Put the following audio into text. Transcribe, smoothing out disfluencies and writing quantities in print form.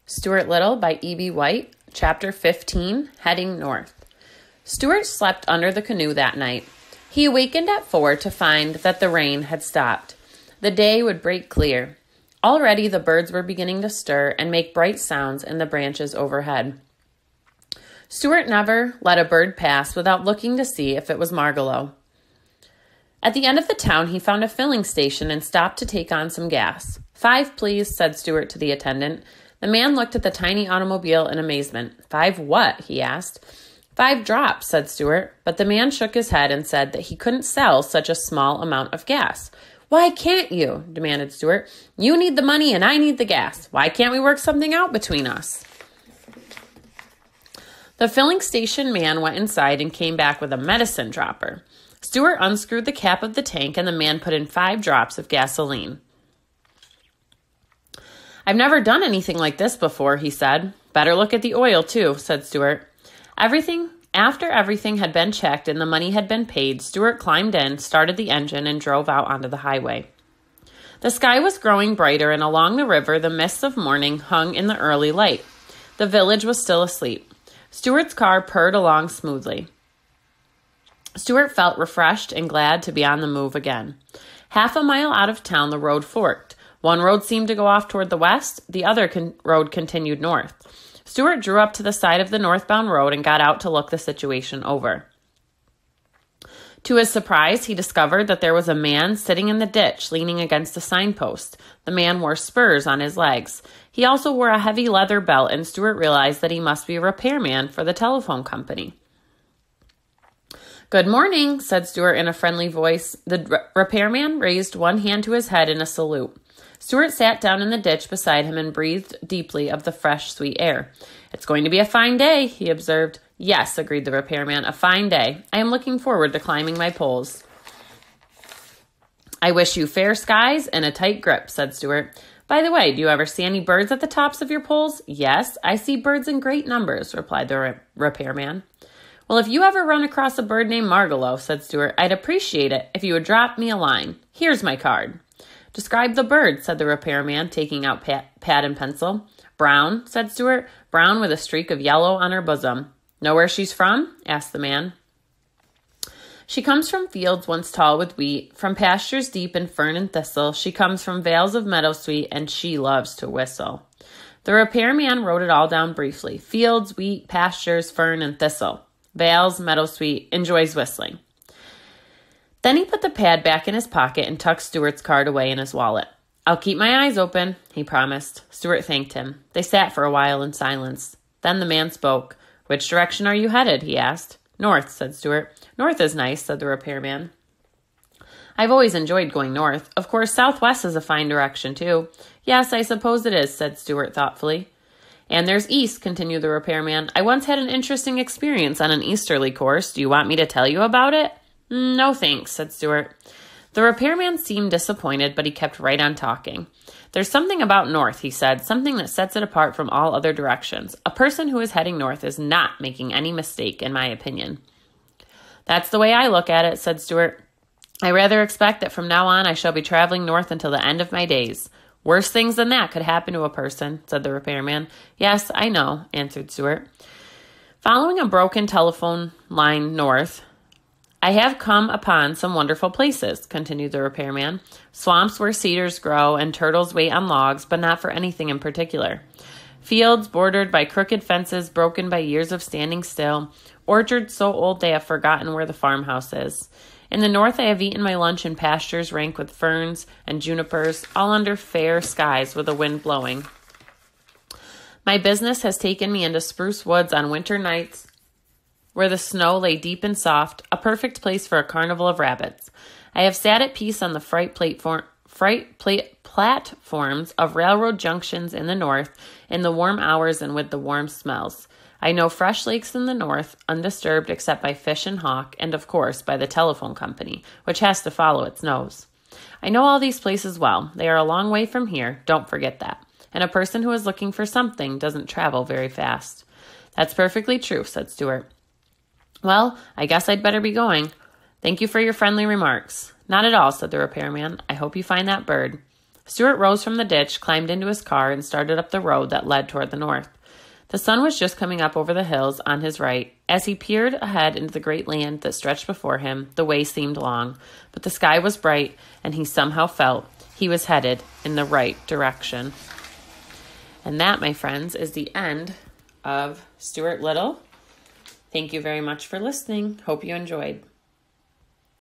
Stuart Little by E.B. White, Chapter 15, Heading North. Stuart slept under the canoe that night. He awakened at 4 to find that the rain had stopped. The day would break clear. Already the birds were beginning to stir and make bright sounds in the branches overhead. Stuart never let a bird pass without looking to see if it was Margalo. At the end of the town, he found a filling station and stopped to take on some gas. 5, please, said Stuart to the attendant. The man looked at the tiny automobile in amazement. 5 what? He asked. 5 drops, said Stuart, but the man shook his head and said that he couldn't sell such a small amount of gas. Why can't you? Demanded Stuart. You need the money and I need the gas. Why can't we work something out between us? The filling station man went inside and came back with a medicine dropper. Stuart unscrewed the cap of the tank and the man put in 5 drops of gasoline. I've never done anything like this before, he said. Better look at the oil, too, said Stuart. After everything had been checked and the money had been paid, Stuart climbed in, started the engine, and drove out onto the highway. The sky was growing brighter, and along the river, the mists of morning hung in the early light. The village was still asleep. Stuart's car purred along smoothly. Stuart felt refreshed and glad to be on the move again. Half a mile out of town, the road forked. One road seemed to go off toward the west. The other road continued north. Stuart drew up to the side of the northbound road and got out to look the situation over. To his surprise, he discovered that there was a man sitting in the ditch, leaning against a signpost. The man wore spurs on his legs. He also wore a heavy leather belt, and Stuart realized that he must be a repairman for the telephone company. Good morning, said Stuart in a friendly voice. The repairman raised one hand to his head in a salute. Stuart sat down in the ditch beside him and breathed deeply of the fresh, sweet air. It's going to be a fine day, he observed. Yes, agreed the repairman, a fine day. I am looking forward to climbing my poles. I wish you fair skies and a tight grip, said Stuart. By the way, do you ever see any birds at the tops of your poles? Yes, I see birds in great numbers, replied the repairman. Well, if you ever run across a bird named Margalo, said Stuart, I'd appreciate it if you would drop me a line. Here's my card. Describe the bird, said the repairman, taking out pad and pencil. Brown, said Stuart, brown with a streak of yellow on her bosom. Know where she's from? Asked the man. She comes from fields once tall with wheat, from pastures deep in fern and thistle. She comes from vales of meadowsweet, and she loves to whistle. The repairman wrote it all down briefly. Fields, wheat, pastures, fern, and thistle. Vales, meadowsweet, enjoys whistling. Then he put the pad back in his pocket and tucked Stuart's card away in his wallet. I'll keep my eyes open, he promised. Stuart thanked him. They sat for a while in silence. Then the man spoke. Which direction are you headed? He asked. North, said Stuart. North is nice, said the repairman. I've always enjoyed going north. Of course, southwest is a fine direction, too. Yes, I suppose it is, said Stuart thoughtfully. And there's east, continued the repairman. I once had an interesting experience on an easterly course. Do you want me to tell you about it? No, thanks, said Stuart. The repairman seemed disappointed, but he kept right on talking. There's something about north, he said, something that sets it apart from all other directions. A person who is heading north is not making any mistake, in my opinion. That's the way I look at it, said Stuart. I rather expect that from now on I shall be traveling north until the end of my days. Worse things than that could happen to a person, said the repairman. Yes, I know, answered Stuart. Following a broken telephone line north, I have come upon some wonderful places, continued the repairman. Swamps where cedars grow and turtles wait on logs, but not for anything in particular. Fields bordered by crooked fences broken by years of standing still. Orchards so old they have forgotten where the farmhouse is. In the north I have eaten my lunch in pastures rank with ferns and junipers, all under fair skies with a wind blowing. My business has taken me into spruce woods on winter nights where the snow lay deep and soft, a perfect place for a carnival of rabbits. I have sat at peace on the platforms of railroad junctions in the north in the warm hours and with the warm smells. I know fresh lakes in the north, undisturbed except by fish and hawk, and of course by the telephone company, which has to follow its nose. I know all these places well. They are a long way from here, don't forget that. And a person who is looking for something doesn't travel very fast. That's perfectly true, said Stuart. Well, I guess I'd better be going. Thank you for your friendly remarks. Not at all, said the repairman. I hope you find that bird. Stuart rose from the ditch, climbed into his car, and started up the road that led toward the north. The sun was just coming up over the hills on his right. As he peered ahead into the great land that stretched before him, the way seemed long, but the sky was bright, and he somehow felt he was headed in the right direction. And that, my friends, is the end of Stuart Little. Thank you very much for listening. Hope you enjoyed.